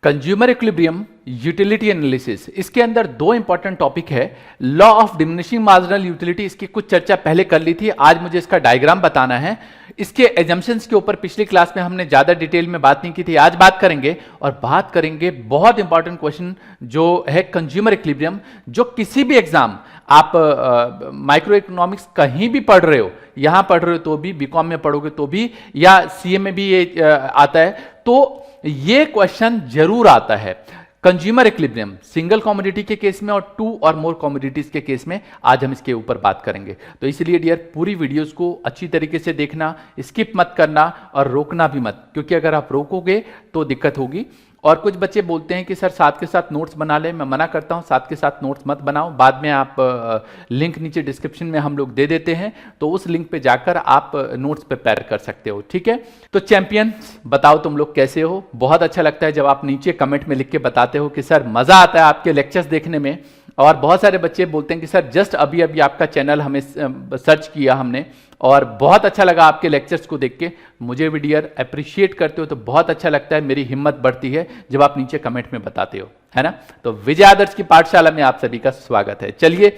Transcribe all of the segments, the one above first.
Consumer equilibrium, utility analysis, इसके अंदर दो इंपॉर्टेंट टॉपिक है। Law of diminishing marginal utility, इसकी कुछ चर्चा पहले कर ली थी, आज मुझे इसका डायग्राम बताना है। इसके एजम्पशंस के ऊपर पिछली क्लास में हमने ज्यादा डिटेल में बात नहीं की थी, आज बात करेंगे। और बात करेंगे बहुत इंपॉर्टेंट क्वेश्चन जो है कंज्यूमर इक्विलिब्रियम, जो किसी भी एग्जाम आप माइक्रो इकोनॉमिक्स कहीं भी पढ़ रहे हो, यहां पढ़ रहे हो तो भी, बीकॉम में पढ़ोगे तो भी, या सीए में भी ये आता है, तो ये क्वेश्चन जरूर आता है। कंज्यूमर इक्विलिब्रियम सिंगल कमोडिटी के केस में और टू और मोर कमोडिटीज के केस में आज हम इसके ऊपर बात करेंगे। तो इसलिए डियर पूरी वीडियोस को अच्छी तरीके से देखना, स्किप मत करना और रोकना भी मत, क्योंकि अगर आप रोकोगे तो दिक्कत होगी। और कुछ बच्चे बोलते हैं कि सर साथ के साथ नोट्स बना ले, मैं मना करता हूं, साथ के साथ नोट्स मत बनाओ, बाद में आप लिंक नीचे डिस्क्रिप्शन में हम लोग दे देते हैं, तो उस लिंक पे जाकर आप नोट्स प्रिपेयर कर सकते हो, ठीक है। तो चैंपियंस बताओ तुम लोग कैसे हो। बहुत अच्छा लगता है जब आप नीचे कमेंट में लिख के बताते हो कि सर मजा आता है आपके लेक्चर्स देखने में। और बहुत सारे बच्चे बोलते हैं कि सर जस्ट अभी अभी आपका चैनल हमें सर्च किया हमने और बहुत अच्छा लगा आपके लेक्चर्स को देख के। मुझे भी डियर अप्रिशिएट करते हो तो बहुत अच्छा लगता है, मेरी हिम्मत बढ़ती है जब आप नीचे कमेंट में बताते हो, है ना। तो विजय आदर्श की पाठशाला में आप सभी का स्वागत है। चलिए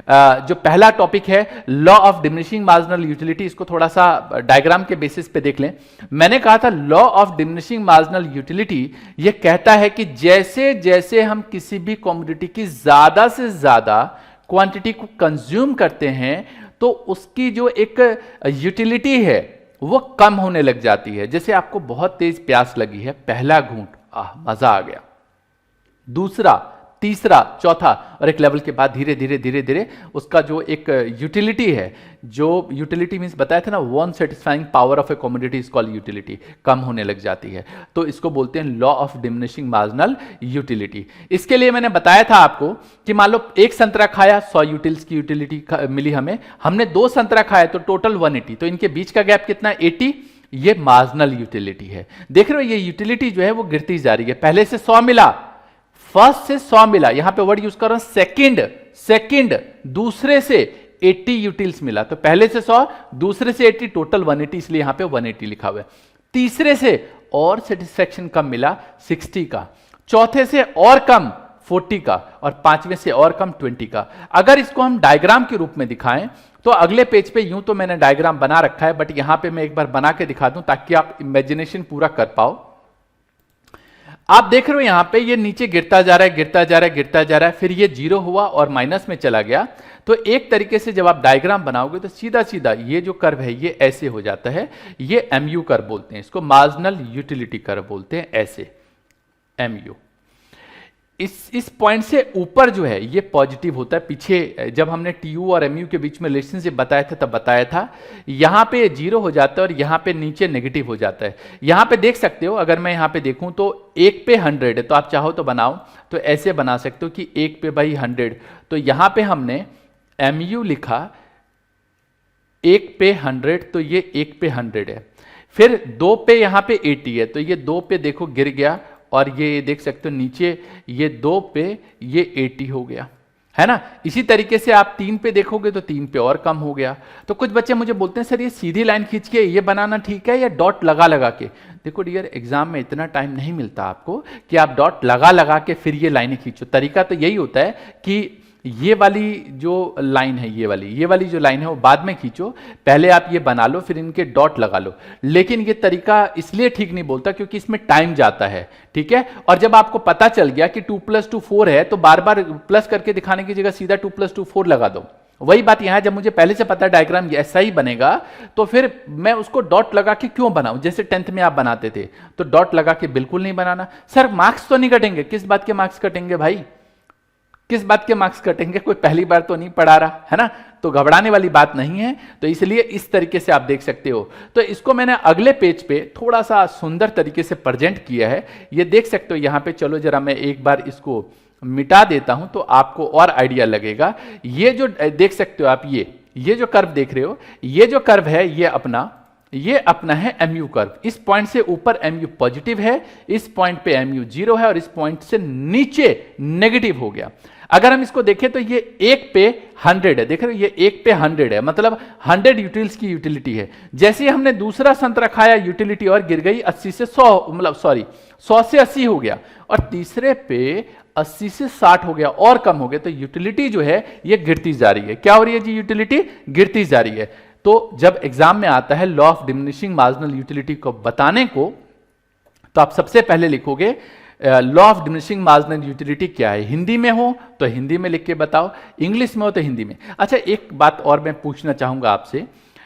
जो पहला टॉपिक है law of diminishing marginal utility, इसको थोड़ा सा डायग्राम के बेसिस पे देख लें। मैंने कहा था law of diminishing marginal utility ये कहता है कि जैसे जैसे हम किसी भी कमोडिटी की ज्यादा से ज्यादा क्वांटिटी को कंज्यूम करते हैं तो उसकी जो एक यूटिलिटी है वो कम होने लग जाती है। जैसे आपको बहुत तेज प्यास लगी है, पहला घूंट मजा आ गया, दूसरा, तीसरा, चौथा, और एक लेवल के बाद धीरे धीरे धीरे धीरे उसका जो एक यूटिलिटी है, जो यूटिलिटी मींस बताया था ना, one satisfying power of a commodity is called utility, कम होने लग जाती है। तो इसको बोलते हैं law of diminishing marginal utility. इसके लिए मैंने बताया था आपको कि मान लो एक संतरा खाया, 100 यूटिल्स की यूटिलिटी मिली हमें, हमने 2 संतरा खाया तो टोटल 180, तो इनके बीच का गैप कितना, 80, ये मार्जिनल यूटिलिटी है। देख रहे हो ये यूटिलिटी जो है वो गिरती जा रही है। पहले से 100 मिला, फर्स्ट से 100 मिला, यहां पे वर्ड यूज कर रहा हूं सेकंड, दूसरे से 80 यूटिल्स मिला, तो पहले से 100, दूसरे से 80, टोटल 180, इसलिए यहां पे 180 लिखा हुआ है। तीसरे से और सेटिस्फैक्शन कम मिला 60 का, चौथे से और कम 40 का, और पांचवें से और कम 20 का। अगर इसको हम डायग्राम के रूप में दिखाएं तो अगले पेज पे यूं तो मैंने डायग्राम बना रखा है, बट यहां पे मैं एक बार बना के दिखा दूं ताकि आप इमेजिनेशन पूरा कर पाओ। आप देख रहे हो यहां पे ये नीचे गिरता जा रहा है, गिरता जा रहा है, गिरता जा रहा है, फिर ये 0 हुआ और माइनस में चला गया। तो एक तरीके से जब आप डायग्राम बनाओगे तो सीधा सीधा ये जो कर्व है ये ऐसे हो जाता है, ये MU कर्व बोलते हैं, इसको मार्जिनल यूटिलिटी कर्व बोलते हैं, ऐसे MU। इस पॉइंट से ऊपर जो है ये पॉजिटिव होता है। पीछे जब हमने TU और MU के बीच में रिलेशनशिप बताया था तब बताया था, यहां पे 0 हो जाता है और यहां पे नीचे नेगेटिव हो जाता है। यहां पे देख सकते हो, अगर मैं यहां पे देखूं तो 1 पे 100 है, तो आप चाहो तो बनाओ, तो ऐसे बना सकते हो कि 1 पे भाई 100, तो यहां पे हमने MU लिखा 1 पे 100, तो ये 1 पे 100 है। फिर 2 पे यहां पे 80 है, तो ये 2 पे देखो गिर गया, और ये देख सकते हो नीचे ये 2 पे ये 80 हो गया, है ना। इसी तरीके से आप 3 पे देखोगे तो 3 पे और कम हो गया। तो कुछ बच्चे मुझे बोलते हैं सर ये सीधी लाइन खींच के ये बनाना ठीक है या डॉट लगा लगा के। देखो डियर, एग्जाम में इतना टाइम नहीं मिलता आपको कि आप डॉट लगा लगा के फिर ये लाइनें खींचो। तरीका तो यही होता है कि ये वाली जो लाइन है, ये वाली जो लाइन है वो बाद में खींचो, पहले आप ये बना लो, फिर इनके डॉट लगा लो। लेकिन ये तरीका इसलिए ठीक नहीं बोलता क्योंकि इसमें टाइम जाता है, ठीक है। और जब आपको पता चल गया कि 2 + 2 4 है, तो बार बार प्लस करके दिखाने की जगह सीधा 2 + 2 4 लगा दो। वही बात यहां, जब मुझे पहले से पता डायग्राम ऐसा ही बनेगा तो फिर मैं उसको डॉट लगा के क्यों बनाऊं। जैसे 10th में आप बनाते थे तो डॉट लगा के बिल्कुल नहीं बनाना। सर मार्क्स तो नहीं कटेंगे, किस बात के मार्क्स कटेंगे भाई, किस बात के मार्क्स कटेंगे, कोई पहली बार तो नहीं पढ़ा रहा है ना, तो घबराने वाली बात नहीं है। तो इसलिए इस तरीके से आप देख सकते हो। तो इसको मैंने अगले पेज पे थोड़ा सा सुंदर तरीके से प्रेजेंट किया है, ये देख सकते हो यहां पे। चलो जरा मैं एक बार इसको मिटा देता हूं तो आपको और आइडिया लगेगा। ये जो देख सकते हो आप, ये जो कर्व देख रहे हो, ये जो कर्व है ये अपना है MU कर्व। इस पॉइंट से ऊपर MU पॉजिटिव है, इस पॉइंट पे MU 0 है, और इस पॉइंट से नीचे नेगेटिव हो गया। अगर हम इसको देखें तो ये 1 पे 100 है, देख रहे हो, ये 1 पे 100 है, मतलब 100 यूटिल्स की यूटिलिटी है। जैसे ही हमने दूसरा संतरा खाया, यूटिलिटी और गिर गई 80 से 100, मतलब सॉरी 100 से 80 हो गया, और तीसरे पे 80 से 60 हो गया और कम हो गया, तो यूटिलिटी जो है ये गिरती जा रही है। क्या हो रही है जी? यूटिलिटी गिरती जा रही है। तो जब एग्जाम में आता है law of diminishing marginal utility को बताने को, तो आप सबसे पहले लिखोगे law of diminishing marginal utility क्या है। हिंदी में हो तो हिंदी में लिख के बताओ, इंग्लिश में हो तो हिंदी में। अच्छा, एक बात और मैं पूछना चाहूंगा आपसे,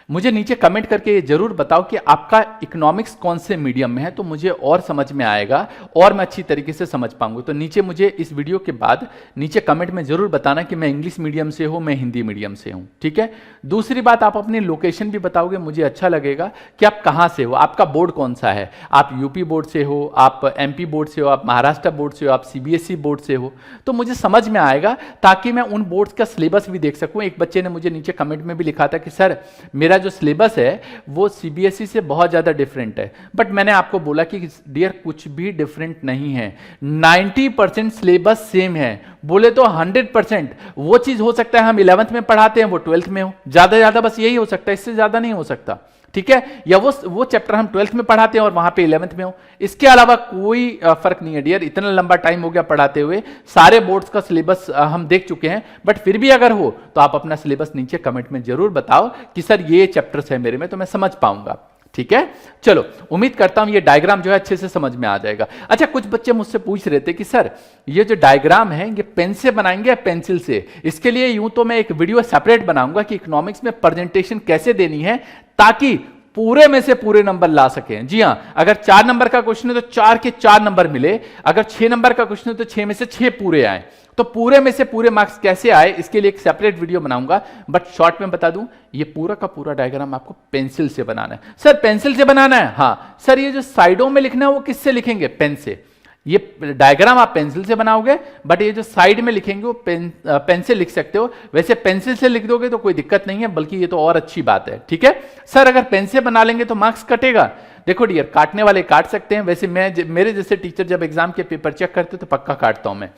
मुझे नीचे कमेंट करके ये जरूर बताओ कि आपका इकोनॉमिक्स कौन से मीडियम में है, तो मुझे और समझ में आएगा और मैं अच्छी तरीके से समझ पाऊंगा। तो नीचे मुझे इस वीडियो के बाद नीचे कमेंट में जरूर बताना कि मैं इंग्लिश मीडियम से हूं, मैं हिंदी मीडियम से हूं, ठीक है। दूसरी बात, आप अपनी लोकेशन भी बताओगे, मुझे अच्छा लगेगा कि आप कहां से हो, आपका बोर्ड कौन सा है, आप यूपी बोर्ड से हो, आप एमपी बोर्ड से हो, आप महाराष्ट्र बोर्ड से हो, आप सीबीएसई बोर्ड से हो, तो मुझे समझ में आएगा, ताकि मैं उन बोर्ड्स का सिलेबस भी देख सकूं। एक बच्चे ने मुझे नीचे कमेंट में भी लिखा था कि सर मेरा जो सिलेबस है वो सीबीएसई से बहुत ज्यादा डिफरेंट है, बट मैंने आपको बोला कि डियर कुछ भी डिफरेंट नहीं है, 90% सिलेबस सेम है। बोले तो 100% वो चीज हो सकता है हम 11th में पढ़ाते हैं वो 12th में हो, ज्यादा बस यही हो सकता है, इससे ज्यादा नहीं हो सकता, ठीक है। या वो चैप्टर हम 12th में पढ़ाते हैं और वहां पे 11th में हो, इसके अलावा कोई फर्क नहीं है डियर। इतना लंबा टाइम हो गया पढ़ाते हुए, सारे बोर्ड्स का सिलेबस हम देख चुके हैं, बट फिर भी अगर हो तो आप अपना सिलेबस नीचे कमेंट में जरूर बताओ कि सर ये चैप्टर्स है मेरे में, तो मैं समझ पाऊंगा, ठीक है। चलो, उम्मीद करता हूं ये डायग्राम जो है अच्छे से समझ में आ जाएगा। अच्छा, कुछ बच्चे मुझसे पूछ रहे थे कि सर ये जो डायग्राम है ये पेन से बनाएंगे या पेंसिल से। इसके लिए यूं तो मैं एक वीडियो सेपरेट बनाऊंगा कि इकोनॉमिक्स में प्रेजेंटेशन कैसे देनी है, ताकि पूरे में से पूरे नंबर ला सकें। जी हां, अगर 4 नंबर का क्वेश्चन है तो 4 के 4 नंबर मिले, अगर 6 नंबर का क्वेश्चन है तो 6 में से 6 पूरे आए। तो पूरे में से पूरे मार्क्स कैसे आए, इसके लिए एक सेपरेट वीडियो बनाऊंगा, बट शॉर्ट में बता दूं, ये पूरा का पूरा डायग्राम आपको पेंसिल से बनाना है। सर पेंसिल से बनाना है? हाँ सर, ये जो साइडों में लिखना है वो किससे लिखेंगे? पेन से। ये डायग्राम आप पेंसिल से बनाओगे, बट ये जो साइड में लिखेंगे वो पेन से लिख सकते हो। वैसे पेंसिल से लिख दोगे तो कोई दिक्कत नहीं है, बल्कि ये तो और अच्छी बात है, ठीक है। सर अगर पेन से बना लेंगे तो मार्क्स कटेगा? देखो डियर, काटने वाले काट सकते हैं। वैसे मेरे जैसे टीचर जब एग्जाम के पेपर चेक करते तो पक्का काटता हूं मैं।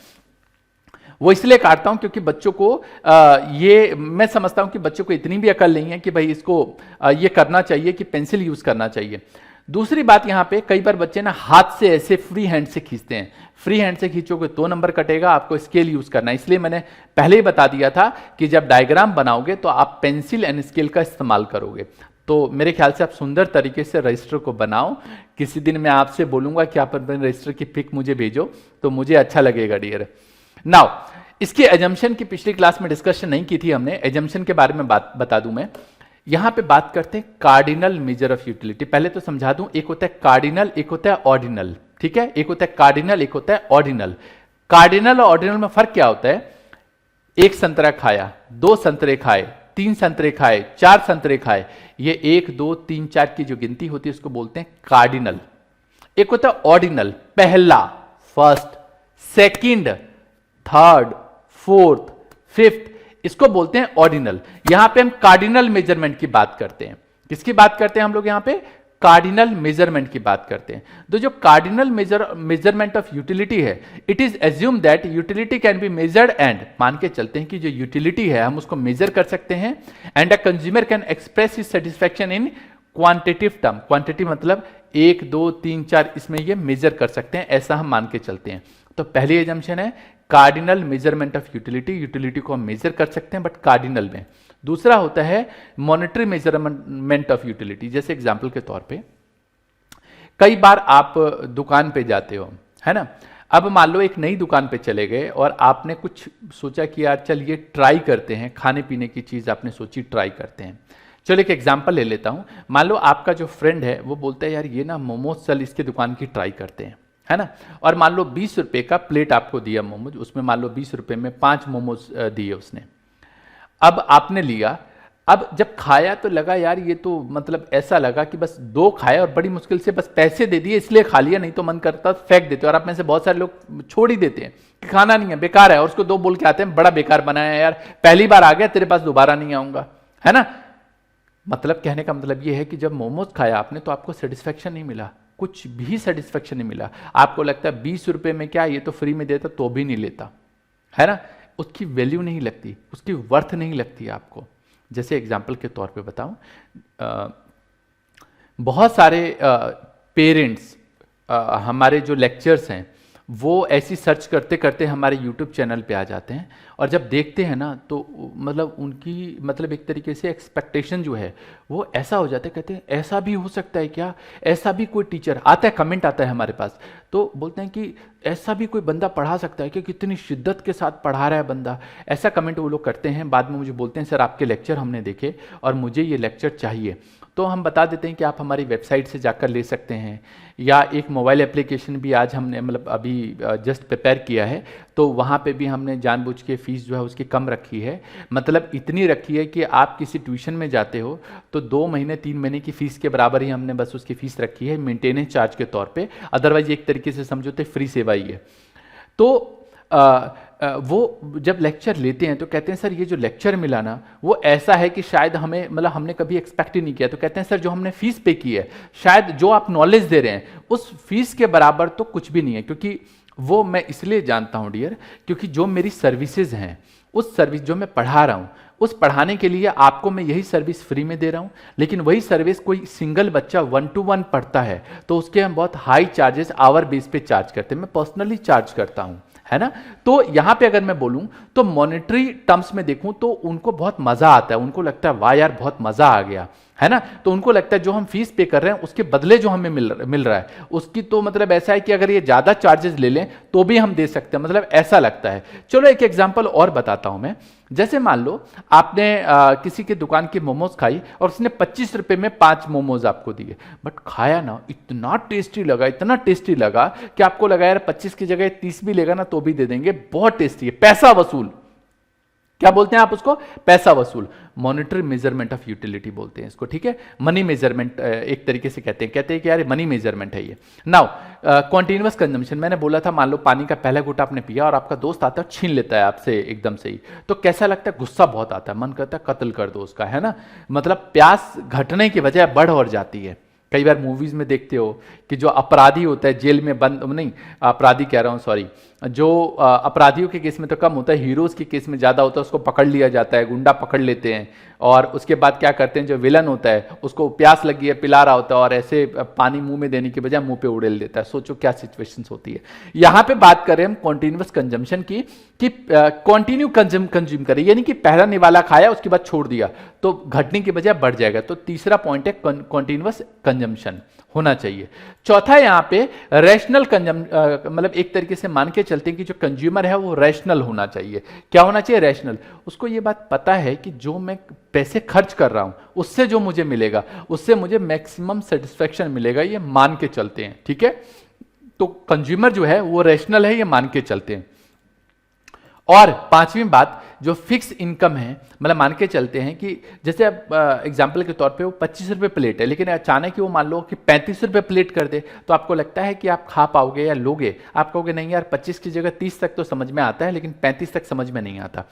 वो इसलिए काटता हूं क्योंकि बच्चों को ये मैं समझता हूं कि बच्चों को इतनी भी अकल नहीं है कि भाई इसको ये करना चाहिए कि पेंसिल यूज करना चाहिए। दूसरी बात, यहां पे कई बार बच्चे ना हाथ से ऐसे फ्री हैंड से खींचते हैं, फ्री हैंड से खींचोगे तो नंबर कटेगा, आपको स्केल यूज करना है। इसलिए मैंने पहले ही बता दिया था कि जब डायग्राम बनाओगे तो आप पेंसिल एंड स्केल का इस्तेमाल करोगे। तो मेरे ख्याल से आप सुंदर तरीके से रजिस्टर को बनाओ। किसी दिन मैं आपसे बोलूंगा कि आप अपने रजिस्टर की पिक मुझे भेजो, तो मुझे अच्छा लगेगा डियर। नाउ, इसके एजम्पशन की पिछली क्लास में डिस्कशन नहीं की थी हमने, एजम्पशन के बारे में बता दूं मैं। यहां पे बात करते हैं कार्डिनल मेजर ऑफ यूटिलिटी। पहले तो समझा दूं, एक होता है कार्डिनल, एक होता है ऑर्डिनल, ठीक है। एक होता है कार्डिनल, एक होता है ऑर्डिनल। कार्डिनल और ऑर्डिनल में फर्क क्या होता है? एक संतरा खाया, 2 संतरे खाए, 3 संतरे खाए, 4 संतरे खाए, ये 1 2 3 4 की जो गिनती होती है उसको बोलते हैं कार्डिनल। एक होता है ऑर्डिनल, पहला, first, second, third, fourth, fifth, इसको बोलते हैं ऑर्डिनल। यहां पे हम कार्डिनल मेजरमेंट की बात करते हैं। किसकी बात करते हैं हम लोग? यहां पे कार्डिनल मेजरमेंट की बात करते हैं। तो जो कार्डिनल मेजरमेंट ऑफ यूटिलिटी है, it is assume that utility can be measured and, मान के चलते हैं कि जो यूटिलिटी है हम उसको मेजर कर सकते हैं, and a consumer can express his satisfaction in quantitative term. Quantity मतलब 1 2 3 4, इसमें ये मेजर कर सकते हैं, ऐसा हम मान के चलते हैं। तो पहली एजम्पशन है cardinal measurement of utility, utility को हम मेजर कर सकते हैं बट कार्डिनल में। दूसरा होता है मॉनेटरी मेजरमेंट ऑफ यूटिलिटी। जैसे एग्जांपल के तौर पे कई बार आप दुकान पे जाते हो, है ना। अब मान लो एक नई दुकान पे चले गए और आपने कुछ सोचा कि यार चल ये ट्राई करते हैं, खाने पीने की चीज आपने सोची ट्राई करते हैं। चलो एक एग्जांपल ले लेता हूं। मान लो आपका जो फ्रेंड है वो बोलता है यार ये ना मोमोज, चल इसके दुकान की ट्राई करते हैं, है ना। और मान लो 20 रुपए का प्लेट आपको दिया मोमोज, उसमें मान लो 20 रुपए में 5 मोमोज दिए उसने। अब आपने लिया, अब जब खाया तो लगा यार ये तो मतलब ऐसा लगा कि बस 2 खाया और बड़ी मुश्किल से बस पैसे दे दिए इसलिए खा लिया, नहीं तो मन करता फेंक देते। और आप में से बहुत सारे लोग छोड़ ही देते हैं कि खाना नहीं है, बेकार है, और उसको 2 बोल के आते हैं बड़ा बेकार बनाया यार, पहली बार आ गया तेरे पास दोबारा नहीं आऊंगा, है ना। मतलब कहने का मतलब ये है कि जब मोमोज खाया आपने तो आपको सेटिस्फेक्शन नहीं मिला, कुछ भी सेटिस्फेक्शन नहीं मिला। आपको लगता है 20 रुपए में क्या ये तो फ्री में देता तो भी नहीं लेता, है ना। उसकी वैल्यू नहीं लगती, उसकी वर्थ नहीं लगती आपको। जैसे एग्जाम्पल के तौर पे बताऊं, बहुत सारे पेरेंट्स हमारे जो लेक्चर्स हैं वो ऐसी सर्च करते करते हमारे यूट्यूब चैनल पे आ जाते हैं, और जब देखते हैं ना तो मतलब उनकी मतलब एक तरीके से एक्सपेक्टेशन जो है वो ऐसा हो जाता है, कहते हैं ऐसा भी हो सकता है क्या, ऐसा भी कोई टीचर आता है, कमेंट आता है हमारे पास, तो बोलते हैं कि ऐसा भी कोई बंदा पढ़ा सकता है कि कितनी शिद्दत के साथ पढ़ा रहा है बंदा, ऐसा कमेंट वो लोग करते हैं। बाद में मुझे बोलते हैं सर आपके लेक्चर हमने देखे और मुझे ये लेक्चर चाहिए, तो हम बता देते हैं कि आप हमारी वेबसाइट से जाकर ले सकते हैं, या एक मोबाइल एप्लीकेशन भी आज हमने मतलब अभी जस्ट प्रिपेयर किया है, तो वहाँ पे भी हमने जानबूझ के फ़ीस जो है उसकी कम रखी है, मतलब इतनी रखी है कि आप किसी ट्यूशन में जाते हो तो 2 महीने 3 महीने की फ़ीस के बराबर ही हमने बस उसकी फ़ीस रखी है मेंटेनेंस चार्ज के तौर पे, अदरवाइज एक तरीके से समझो तो फ्री सेवा ही है। तो वो जब लेक्चर लेते हैं तो कहते हैं सर ये जो लेक्चर मिला ना वो ऐसा है कि शायद हमें मतलब हमने कभी एक्सपेक्ट ही नहीं किया, तो कहते हैं सर जो हमने फीस पे की है शायद जो आप नॉलेज दे रहे हैं उस फीस के बराबर तो कुछ भी नहीं है, क्योंकि वो मैं इसलिए जानता हूं डियर, क्योंकि जो मेरी सर्विसेज हैं उस सर्विस जो मैं पढ़ा रहा हूं उस पढ़ाने के लिए आपको मैं यही सर्विस फ्री में दे रहा हूं, लेकिन वही सर्विस कोई सिंगल बच्चा 1-to-1 पढ़ता है तो उसके हम बहुत हाई चार्जेस आवर बेस पे चार्ज करते हैं, मैं पर्सनली चार्ज करता हूं, है ना। तो यहां पे अगर मैं बोलूं तो मॉनेटरी टर्म्स में देखूं तो उनको बहुत मजा आता है, उनको लगता है वाह यार बहुत मजा आ गया, है ना। तो उनको लगता है जो हम फीस पे कर रहे हैं उसके बदले जो हमें मिल रहा है उसकी तो मतलब ऐसा है कि अगर ये ज्यादा चार्जेस ले लें तो भी हम दे सकते हैं, मतलब ऐसा लगता है। चलो एक एग्जांपल और बताता हूं मैं। जैसे मान लो आपने किसी की दुकान की मोमोज खाई और उसने 25 रुपए में 5 मोमोज आपको दिए, बट खाया ना इतना टेस्टी लगा, इतना टेस्टी लगा कि आपको लगा यार 25 की जगह 30 भी लेगा ना तो भी दे देंगे, बहुत टेस्टी है, पैसा वसूल। क्या बोलते हैं आप उसको? पैसा वसूल। मॉनिटरी मेजरमेंट ऑफ यूटिलिटी बोलते हैं इसको, ठीक है। मनी मेजरमेंट एक तरीके से कहते हैं कि यार मनी मेजरमेंट है ये। नाउ कॉन्टिन्यूअस कंजम्पशन, मैंने बोला था मान लो पानी का पहला घूंट आपने पिया और आपका दोस्त आता है छीन लेता है आपसे एकदम से ही, तो कैसा लगता है? गुस्सा बहुत आता है, मन करता है कत्ल कर दो उसका, है ना। मतलब प्यास घटने की बजाय बढ़ और जाती है। कई बार मूवीज में देखते हो कि जो अपराधी होता है जेल में बंद, नहीं अपराधी कह रहा हूं सॉरी, जो अपराधियों के केस में तो कम होता है, हीरोज के केस में ज्यादा होता है, उसको पकड़ लिया जाता है, गुंडा पकड़ लेते हैं और उसके बाद क्या करते हैं, जो विलन होता है उसको प्यास लगी है पिला रहा होता है और ऐसे पानी मुंह में देने के बजाय मुंह पे उड़ेल देता है। सोचो क्या सिचुएशंस होती है। यहां पे बात करें हम कॉन्टिन्यूअस कंजम्पशन की, कि कंटिन्यू कंज्यूम करें, यानी कि पहला निवाला खाया उसके बाद छोड़ दिया तो घटने की बजाय बढ़ जाएगा। तो तीसरा पॉइंट है कॉन्टिन्यूअस कंजम्पशन होना चाहिए। चौथा यहां पे रैशनल मतलब एक तरीके से मान के चलते हैं कि जो कंज्यूमर है वो रैशनल होना चाहिए। क्या होना चाहिए? रैशनल। उसको ये बात पता है कि जो मैं पैसे खर्च कर रहा हूं उससे जो मुझे मिलेगा उससे मुझे मैक्सिमम सेटिस्फेक्शन मिलेगा, ये मान के चलते हैं, ठीक है। तो कंज्यूमर जो है वो रैशनल है, ये मान के चलते हैं। और पांचवी बात, जो फिक्स इनकम है, मतलब मान के चलते हैं कि जैसे अब एग्जाम्पल के तौर पे वो 25 रुपए प्लेट है, लेकिन अचानक ही वो मान लो कि 35 रुपए प्लेट कर दे, तो आपको लगता है कि आप खा पाओगे या लोगे? आप कहोगे नहीं यार 25 की जगह 30 तक तो समझ में आता है लेकिन 35 तक समझ में नहीं आता।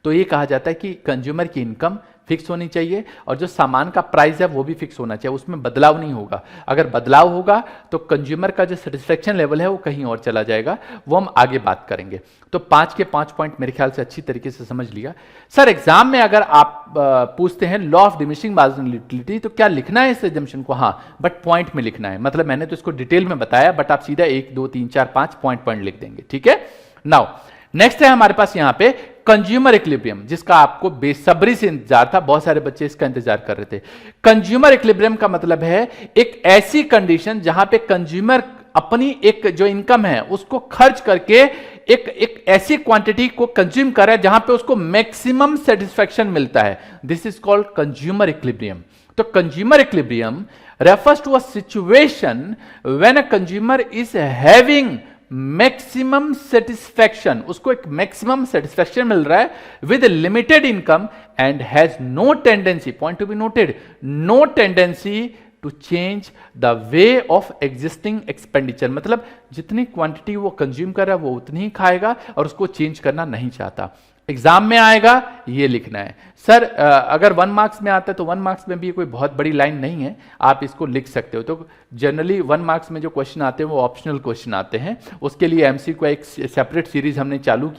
तो ये कहा जाता है कि कंज्यूमर की इनकम फिक्स होनी चाहिए और जो सामान का प्राइस है वो भी फिक्स होना चाहिए, उसमें बदलाव नहीं होगा। अगर बदलाव होगा तो कंज्यूमर का जो सेटिस्फेक्शन लेवल है वो कहीं और चला जाएगा, वो हम आगे बात करेंगे। तो 5 के 5 पॉइंट मेरे ख्याल से अच्छी तरीके से समझ लिया। सर एग्जाम में अगर आप पूछते हैं law of diminishing marginal utility तो क्या लिखना है इस एजम्पशन को? हाँ, बट पॉइंट में लिखना है। मतलब मैंने तो इसको डिटेल में बताया, बट आप सीधा 1 2 3 4 5 पॉइंट लिख देंगे, ठीक है। नाउ नेक्स्ट है हमारे पास यहां पे कंज्यूमर इक्विलिब्रियम, जिसका आपको बेसब्री से इंतजार था, बहुत सारे बच्चे इसका इंतजार कर रहे थे। कंज्यूमर इक्विलिब्रियम का मतलब है एक ऐसी कंडीशन जहां पे कंज्यूमर अपनी एक जो इनकम है उसको खर्च करके एक ऐसी क्वांटिटी को कंज्यूम कर रहा है जहां पे उसको मैक्सिमम सेटिस्फेक्शन मिलता है। This is called consumer equilibrium. तो consumer equilibrium refers to a situation when a consumer is having maximum satisfaction, उसको एक मैक्सिमम सेटिस्फैक्शन मिल रहा है with limited income and has no tendency, point to be noted, no tendency to change the way of existing expenditure. मतलब जितनी quantity वो consume कर रहा है वो उतनी ही खाएगा और उसको चेंज करना नहीं चाहता। एग्जाम में आएगा ये लिखना है। सर अगर 1 मार्क्स में आता है तो 1 मार्क्स में भी कोई बहुत बड़ी लाइन नहीं है, आप इसको लिख सकते हो। तो जनरली 1 मार्क्स में जो क्वेश्चन आते हैं वो ऑप्शनल क्वेश्चन आते हैं, उसके लिए एमसीक्यू का एक सेपरेट सीरीज हमने चालू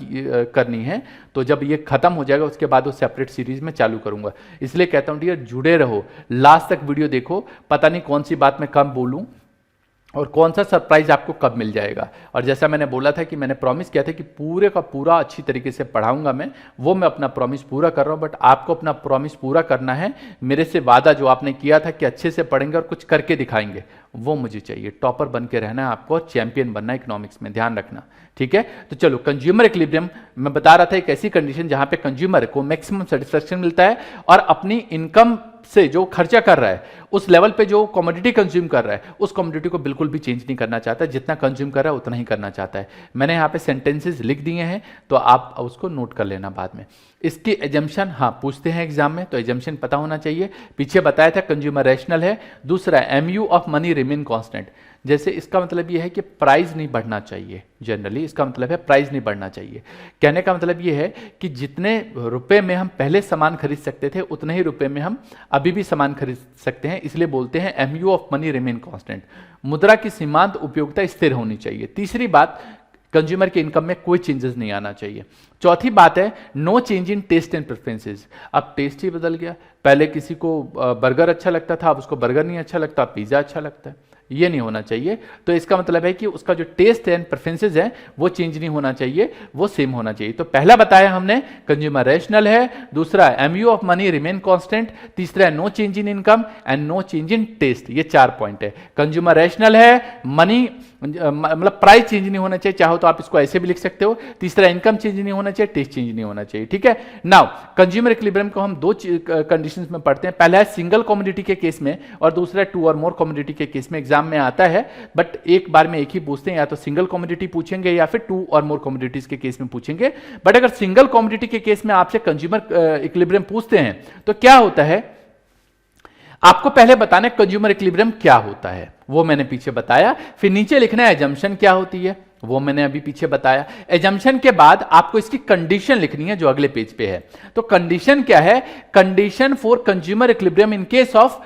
करनी है, तो जब ये खत्म हो जाएगा उसके बाद वो सेपरेट सीरीज में चालू करूंगा। इसलिए कहता हूं डियर जुड़े रहो, लास्ट तक वीडियो देखो, पता नहीं कौन सी बात मैं कम बोलूं और कौन सा सरप्राइज आपको कब मिल जाएगा। और जैसा मैंने बोला था कि मैंने प्रॉमिस किया था कि पूरे का पूरा अच्छी तरीके से पढ़ाऊंगा वो मैं अपना प्रॉमिस पूरा कर रहा हूं, बट आपको अपना प्रॉमिस पूरा करना है। मेरे से वादा जो आपने किया था कि अच्छे से पढ़ेंगे और कुछ करके दिखाएंगे, वो मुझे चाहिए। टॉपर बन के रहना है आपको और चैंपियन बनना है इकोनॉमिक्स में, ध्यान रखना, ठीक है। तो चलो, कंज्यूमर इक्विलिब्रियम मैं बता रहा था, एक ऐसी कंडीशन जहां पे कंज्यूमर को मैक्सिमम सेटिस्फेक्शन मिलता है और अपनी इनकम से जो खर्चा कर रहा है उस लेवल पे जो कमोडिटी कंज्यूम कर रहा है उस कमोडिटी को बिल्कुल भी चेंज नहीं करना चाहता, जितना कंज्यूम कर रहा है उतना ही करना चाहता है। मैंने यहाँ पे सेंटेंसेस लिख दिए हैं तो आप उसको नोट कर लेना बाद में। इसकी एजम्पशन हाँ पूछते हैं एग्जाम में, तो एजम्पशन पता होना चाहिए। पीछे बताया था कंज्यूमर रैशनल है। दूसरा MU of money remain constant, जैसे इसका मतलब यह है कि प्राइस नहीं बढ़ना चाहिए। जनरली इसका मतलब है प्राइस नहीं बढ़ना चाहिए। कहने का मतलब यह है कि जितने रुपए में हम पहले सामान खरीद सकते थे उतने ही रुपए में हम अभी भी सामान खरीद सकते हैं, इसलिए बोलते हैं MU of money remain constant. मुद्रा की सीमांत उपयोगिता स्थिर होनी चाहिए। तीसरी बात, कंज्यूमर के इनकम में कोई चेंजेस नहीं आना चाहिए। चौथी बात है no change in taste and preferences. अब टेस्ट ही बदल गया, पहले किसी को बर्गर अच्छा लगता था, अब उसको बर्गर नहीं अच्छा लगता, पिज्जा अच्छा लगता है, ये नहीं होना चाहिए। तो इसका मतलब है कि उसका जो टेस्ट एंड प्रेफरेंसेस है वो चेंज नहीं होना चाहिए, वो सेम होना चाहिए। तो पहला बताया हमने कंज्यूमर रैशनल है, दूसरा MU of money remain constant, तीसरा no change in income and no change in taste. ये 4 पॉइंट है। कंज्यूमर रैशनल है, मनी मतलब प्राइस चेंज नहीं होना चाहिए, चाहो तो आप इसको ऐसे भी लिख सकते हो। तीसरा इनकम चेंज नहीं होना चाहिए, टेस्ट चेंज नहीं होना चाहिए, ठीक है। नाउ कंज्यूमर इक्विलिब्रियम को हम 2 कंडीशंस में पढ़ते हैं। पहला है सिंगल कमोडिटी के केस में और दूसरा 2 और मोर कमोडिटी के केस में। एग्जाम में आता है बट एक बार में एक ही पूछते हैं, या तो सिंगल कमोडिटी पूछेंगे या फिर 2 और मोर कमोडिटीज के केस में पूछेंगे। बट अगर सिंगल कमोडिटी के केस में आपसे कंज्यूमर इक्विलिब्रियम पूछते हैं तो क्या होता है, आपको पहले बताना है कंज्यूमर इक्विलिब्रियम क्या होता है, वो मैंने पीछे बताया। फिर नीचे लिखना है एजम्पशन क्या होती है, वो मैंने अभी पीछे बताया। एजम्पशन के बाद आपको इसकी कंडीशन लिखनी है जो अगले पेज पे है। तो कंडीशन क्या है, condition for consumer equilibrium in case of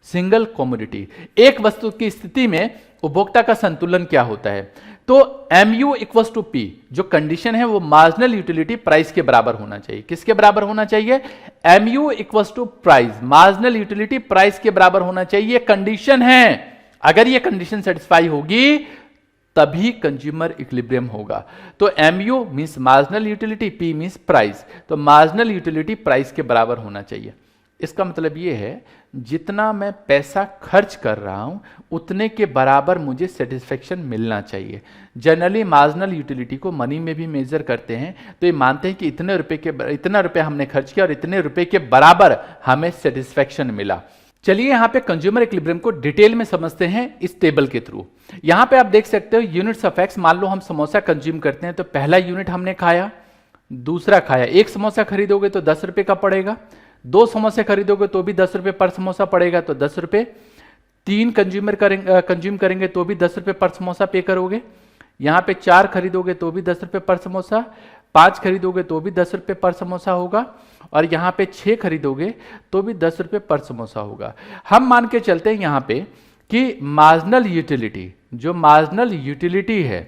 single commodity. एक वस्तु की स्थिति में उपभोक्ता का संतुलन क्या होता है। तो MU इक्वल्स टू P, जो कंडीशन है वो मार्जिनल यूटिलिटी प्राइस के बराबर होना चाहिए। किसके बराबर होना चाहिए, MU equals to price, marginal utility price के बराबर होना चाहिए। कंडीशन है, अगर ये कंडीशन सेटिस्फाई होगी तभी कंज्यूमर इक्विलिब्रियम होगा। तो MU means marginal utility, P means price, तो मार्जिनल यूटिलिटी प्राइस के बराबर होना चाहिए। इसका मतलब यह है जितना मैं पैसा खर्च कर रहा हूं उतने के बराबर मुझे सेटिस्फेक्शन मिलना चाहिए। जनरली मार्जिनल यूटिलिटी को मनी में भी मेजर करते हैं, तो ये मानते हैं कि इतना रुपए हमने खर्च किया और इतने रुपए के बराबर हमें सेटिस्फेक्शन मिला। चलिए यहां पे कंज्यूमर इक्विलिब्रियम को डिटेल में समझते हैं इस टेबल के थ्रू। यहां पे आप देख सकते हो यूनिट्स ऑफ एक्स। मान लो हम समोसा कंज्यूम करते हैं तो पहला यूनिट हमने खाया, दूसरा खाया। एक समोसा खरीदोगे तो 10 रुपए का पड़ेगा, 2 समोसे खरीदोगे तो भी 10 रुपए पर समोसा पड़ेगा, तो 10 रुपए। 3 कंज्यूम करेंगे तो भी 10 रुपए पर समोसा पे करोगे। यहां पे 4 खरीदोगे तो भी 10 रुपए पर समोसा, 5 खरीदोगे तो भी 10 रुपए पर समोसा होगा, और यहां पे 6 खरीदोगे तो भी 10 रुपए पर समोसा होगा। हम मान के चलते हैं यहां पे कि मार्जिनल यूटिलिटी, जो मार्जिनल यूटिलिटी है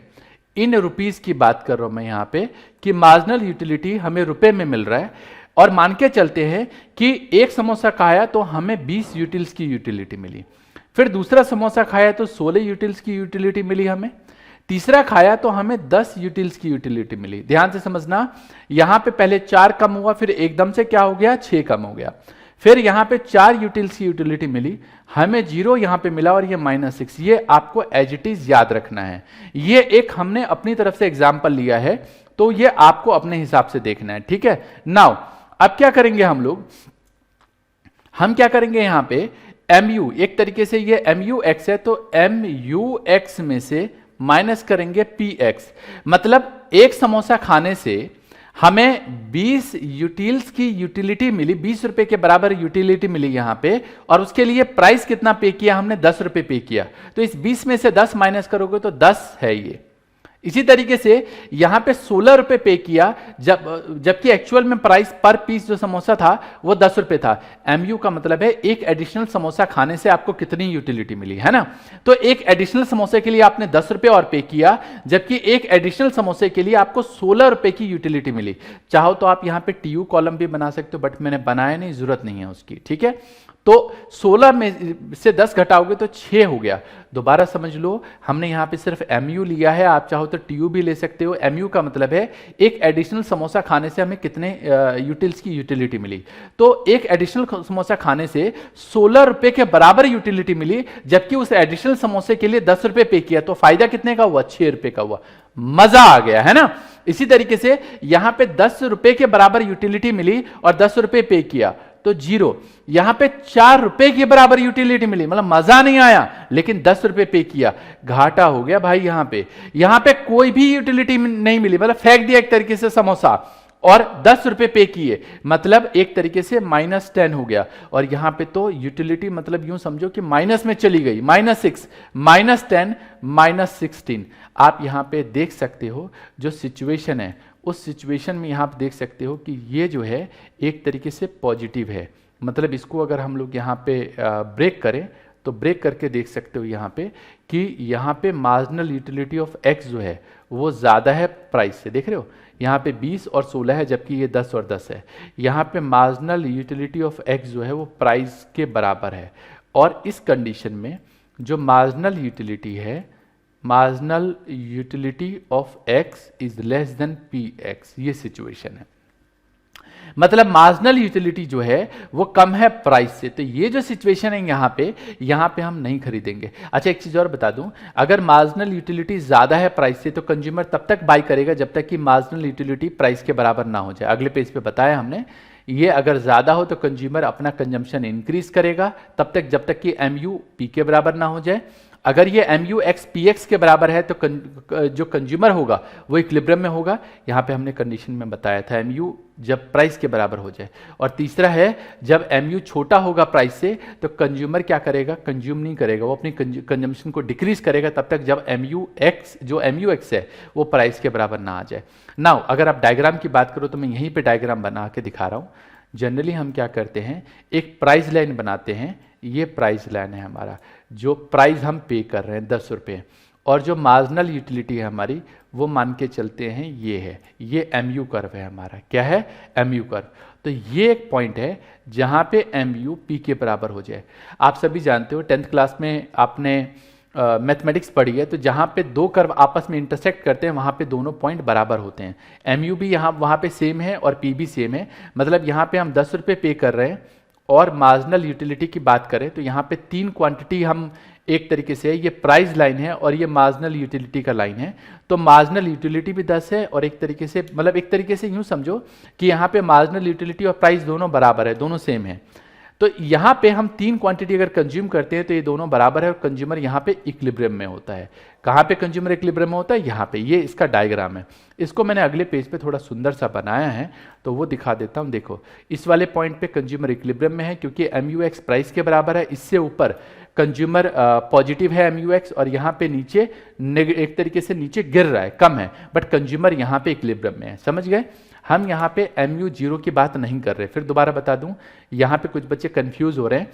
इन रुपीस की बात कर रहा हूं मैं यहां पे, कि मार्जिनल यूटिलिटी हमें रुपए में मिल रहा है। और मान के चलते हैं कि एक समोसा खाया तो हमें 20 यूटिल्स की यूटिलिटी मिली, फिर दूसरा समोसा खाया तो 16 यूटिल्स की यूटिलिटी मिली हमें, तीसरा खाया तो हमें 10 यूटिल्स की यूटिलिटी मिली। ध्यान से समझना, यहां पे पहले 4 कम हुआ, फिर एकदम से क्या हो गया, 6 कम हो गया। फिर यहां पे 4 यूटिल्स की यूटिलिटी मिली, हमें 0 यहां पे मिला और ये -6। ये आपको एज इट इज याद रखना है। ये एक हमने अपनी तरफ से एग्जाम्पल लिया है, तो ये आपको अपने हिसाब से देखना है, ठीक है। नाउ अब क्या करेंगे हम क्या करेंगे यहां पे MU, एक तरीके से ये MUX है, तो MUX में से माइनस करेंगे PX। मतलब एक समोसा खाने से हमें 20 यूटिल्स की यूटिलिटी मिली, 20 रुपए के बराबर यूटिलिटी मिली यहां पे, और उसके लिए प्राइस कितना पे किया हमने, 10 रुपए पे किया। तो इस 20 में से 10 माइनस करोगे तो 10 है ये। इसी तरीके से यहां पे 16 रुपए पे किया, जबकि एक्चुअल में प्राइस पर पीस जो समोसा था वो 10 रुपए था। एमयू का मतलब है एक एडिशनल समोसा खाने से आपको कितनी यूटिलिटी मिली, है ना। तो एक एडिशनल समोसे के लिए आपने 10 रुपए और पे किया, जबकि एक एडिशनल समोसे के लिए आपको 16 रुपए की यूटिलिटी मिली। चाहो तो आप यहां पे टीयू कॉलम भी बना सकते हो, बट मैंने बनाया नहीं, जरूरत नहीं है उसकी, ठीक है। तो 16 में से 10 घटाओगे तो 6 हो गया। दोबारा समझ लो, हमने यहां पे सिर्फ एमयू लिया है, आप चाहो तो टीयू भी ले सकते हो। एमयू का मतलब है एक एडिशनल समोसा खाने से हमें कितने यूटिल्स की यूटिलिटी मिली। तो एक एडिशनल समोसा खाने से 16 रुपए के बराबर यूटिलिटी मिली, जबकि उस एडिशनल समोसे के लिए 10 रुपए पे किया, तो फायदा कितने का हुआ? 6 रुपए का हुआ। मजा आ गया, है ना। इसी तरीके से यहां पे 10 रुपए के बराबर यूटिलिटी मिली और 10 रुपए पे किया तो 0। यहां पे 4 रुपए के बराबर यूटिलिटी मिली, मतलब मजा नहीं आया, लेकिन 10 रुपए पे किया, घाटा हो गया भाई। यहां पे कोई भी यूटिलिटी नहीं मिली, मतलब फेंक दिया एक तरीके से समोसा, और 10 रुपए पे किए, मतलब एक तरीके से -10 हो गया। और यहां पे तो यूटिलिटी मतलब यूं समझो कि माइनस में चली गई, -6, -10, -16। आप यहां पे देख सकते हो जो सिचुएशन है, उस सिचुएशन में यहां आप देख सकते हो कि ये जो है एक तरीके से पॉजिटिव है। मतलब इसको अगर हम लोग यहां पे ब्रेक करें तो ब्रेक करके देख सकते हो यहां पे कि यहां पे मार्जिनल यूटिलिटी ऑफ एक्स जो है वो ज़्यादा है प्राइस से। देख रहे हो, यहाँ पे 20 और 16 है, जबकि ये 10 और 10 है। यहाँ पे मार्जिनल यूटिलिटी ऑफ एक्स जो है वो प्राइस के बराबर है। और इस कंडीशन में जो मार्जिनल यूटिलिटी है, marginal utility of x is less than P x, ये सिचुएशन है। मतलब मार्जिनल यूटिलिटी जो है वो कम है प्राइस से। तो ये जो सिचुएशन है यहाँ पे हम नहीं खरीदेंगे। अच्छा, एक चीज और बता दूं, अगर मार्जिनल यूटिलिटी ज्यादा है प्राइस से तो कंज्यूमर तब तक बाय करेगा जब तक कि मार्जिनल यूटिलिटी प्राइस के बराबर ना हो जाए। अगले पेज पे बताया हमने, ये अगर ज्यादा हो तो कंज्यूमर अपना कंजम्पशन इंक्रीज करेगा तब तक जब तक कि एमयू पी के बराबर ना हो जाए। अगर ये एमयू एक्स पी एक्स के बराबर है तो जो कंज्यूमर होगा वो इक्विलिब्रियम में होगा। यहाँ पे हमने कंडीशन में बताया था एमयू जब प्राइस के बराबर हो जाए। और तीसरा है जब एमयू छोटा होगा प्राइस से तो कंज्यूमर क्या करेगा? कंज्यूम नहीं करेगा, वो अपनी कंजम्पशन को डिक्रीज करेगा तब तक जब एमयू एक्स है वो प्राइस के बराबर ना आ जाए। नाउ अगर आप डायग्राम की बात करो तो मैं यहीं पे डायग्राम बना के दिखा रहा हूँ। जनरली हम क्या करते हैं, एक प्राइस लाइन बनाते हैं। ये प्राइस लाइन है हमारा, जो प्राइस हम पे कर रहे हैं 10 रुपये, और जो मार्जिनल यूटिलिटी है हमारी वो मान के चलते हैं ये है, ये एमयू कर्व है हमारा। क्या है? MU curve. तो ये एक पॉइंट है जहाँ पे एमयू पी के बराबर हो जाए। आप सभी जानते हो 10th क्लास में आपने मैथमेटिक्स पढ़ी है, तो जहाँ पे दो कर्व आपस में इंटरसेक्ट करते हैं वहाँ पे दोनों पॉइंट बराबर होते हैं। एमयू भी वहाँ पे सेम है और पी भी सेम है। मतलब यहाँ पे हम 10 रुपये पे कर रहे हैं और मार्जिनल यूटिलिटी की बात करें तो यहाँ पे 3 क्वांटिटी हम एक तरीके से, ये प्राइस लाइन है और ये मार्जिनल यूटिलिटी का लाइन है। तो मार्जिनल यूटिलिटी भी 10 है और एक तरीके से, मतलब एक तरीके से यूँ समझो कि यहाँ पे मार्जिनल यूटिलिटी और प्राइस दोनों बराबर है, दोनों सेम है। तो यहाँ पे हम 3 क्वांटिटी अगर कंज्यूम करते हैं तो ये दोनों बराबर है और कंज्यूमर यहाँ पे इक्विलिब्रियम में होता है। कहाँ पे कंज्यूमर इक्विलिब्रियम में होता है? यहाँ पे। ये इसका डायग्राम है। इसको मैंने अगले पेज पे थोड़ा सुंदर सा बनाया है तो वो दिखा देता हूँ। देखो, इस वाले पॉइंट पे कंज्यूमर इक्विलिब्रियम में है क्योंकि एमयू एक्स प्राइस के बराबर है। इससे ऊपर कंज्यूमर पॉजिटिव है एमयू एक्स, और यहाँ पे नीचे एक तरीके से नीचे गिर रहा है, कम है, बट कंज्यूमर यहाँ पे इक्विलिब्रियम में है। समझ गए? हम यहाँ पे एमयू जीरो की बात नहीं कर रहे। फिर दोबारा बता दूं, यहाँ पे कुछ बच्चे कंफ्यूज हो रहे हैं।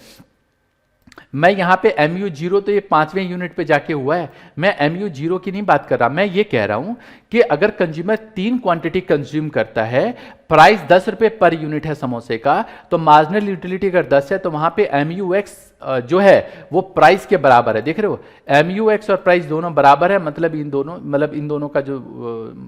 मैं यहाँ पे एमयू जीरो तो ये 5वें यूनिट पे जाके हुआ है, मैं एमयू जीरो की नहीं बात कर रहा। मैं ये कह रहा हूं कि अगर कंज्यूमर 3 क्वांटिटी कंज्यूम करता है, प्राइस 10 रुपए पर यूनिट है समोसे का, तो मार्जिनल यूटिलिटी अगर 10 है तो वहां पे एमयू एक्स जो है वो प्राइस के बराबर है। देख रहे हो, एमयू एक्स और प्राइस दोनों बराबर है, मतलब इन दोनों का जो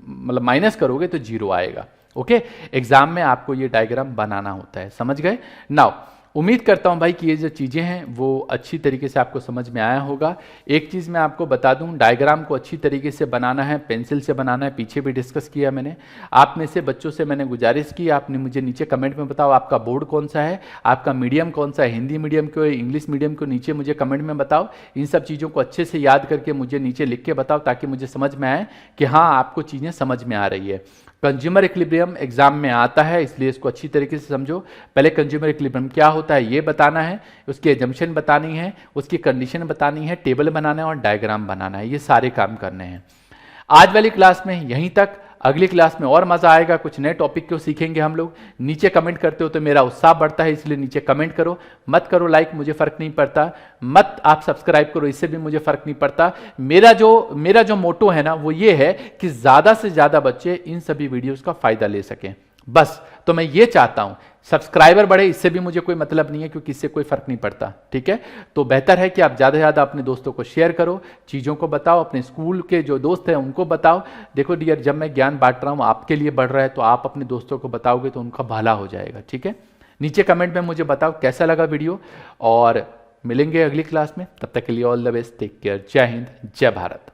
मतलब माइनस करोगे तो 0 आएगा। ओके, एग्जाम में आपको ये डायग्राम बनाना होता है। समझ गए? नाउ उम्मीद करता हूं भाई कि ये जो चीज़ें हैं वो अच्छी तरीके से आपको समझ में आया होगा। एक चीज़ मैं आपको बता दूं, डायग्राम को अच्छी तरीके से बनाना है, पेंसिल से बनाना है। पीछे भी डिस्कस किया मैंने। आप में से बच्चों से मैंने गुजारिश की, आपने मुझे नीचे कमेंट में बताओ आपका बोर्ड कौन सा है, आपका मीडियम कौन सा है, हिंदी मीडियम को, इंग्लिश मीडियम को, नीचे मुझे कमेंट में बताओ। इन सब चीज़ों को अच्छे से याद करके मुझे नीचे लिख के बताओ ताकि मुझे समझ में आए कि हाँ आपको चीज़ें समझ में आ रही है। कंज्यूमर इक्विलिब्रियम एग्जाम में आता है, इसलिए इसको अच्छी तरीके से समझो। पहले कंज्यूमर इक्विलिब्रियम क्या होता है ये बताना है, उसकी एजम्पशन बतानी है, उसकी कंडीशन बतानी है, टेबल बनाना है और डायग्राम बनाना है। ये सारे काम करने हैं। आज वाली क्लास में यहीं तक। अगली क्लास में और मजा आएगा, कुछ नए टॉपिक को सीखेंगे हम लोग। नीचे कमेंट करते हो तो मेरा उत्साह बढ़ता है, इसलिए नीचे कमेंट करो। मत करो लाइक, मुझे फर्क नहीं पड़ता। मत आप सब्सक्राइब करो, इससे भी मुझे फर्क नहीं पड़ता। मेरा जो मोटो है ना, वो ये है कि ज्यादा से ज्यादा बच्चे इन सभी वीडियोस का फायदा ले सकें, बस। तो मैं ये चाहता हूं सब्सक्राइबर बढ़े, इससे भी मुझे कोई मतलब नहीं है, क्योंकि इससे कोई फर्क नहीं पड़ता, ठीक है। तो बेहतर है कि आप ज्यादा से ज्यादा अपने दोस्तों को शेयर करो, चीजों को बताओ, अपने स्कूल के जो दोस्त हैं उनको बताओ। देखो डियर, जब मैं ज्ञान बांट रहा हूं आपके लिए बढ़ रहा है, तो आप अपने दोस्तों को बताओगे तो उनका भला हो जाएगा, ठीक है। नीचे कमेंट में मुझे बताओ कैसा लगा वीडियो, और मिलेंगे अगली क्लास में। तब तक के लिए all the best, take care, जय हिंद, जय भारत।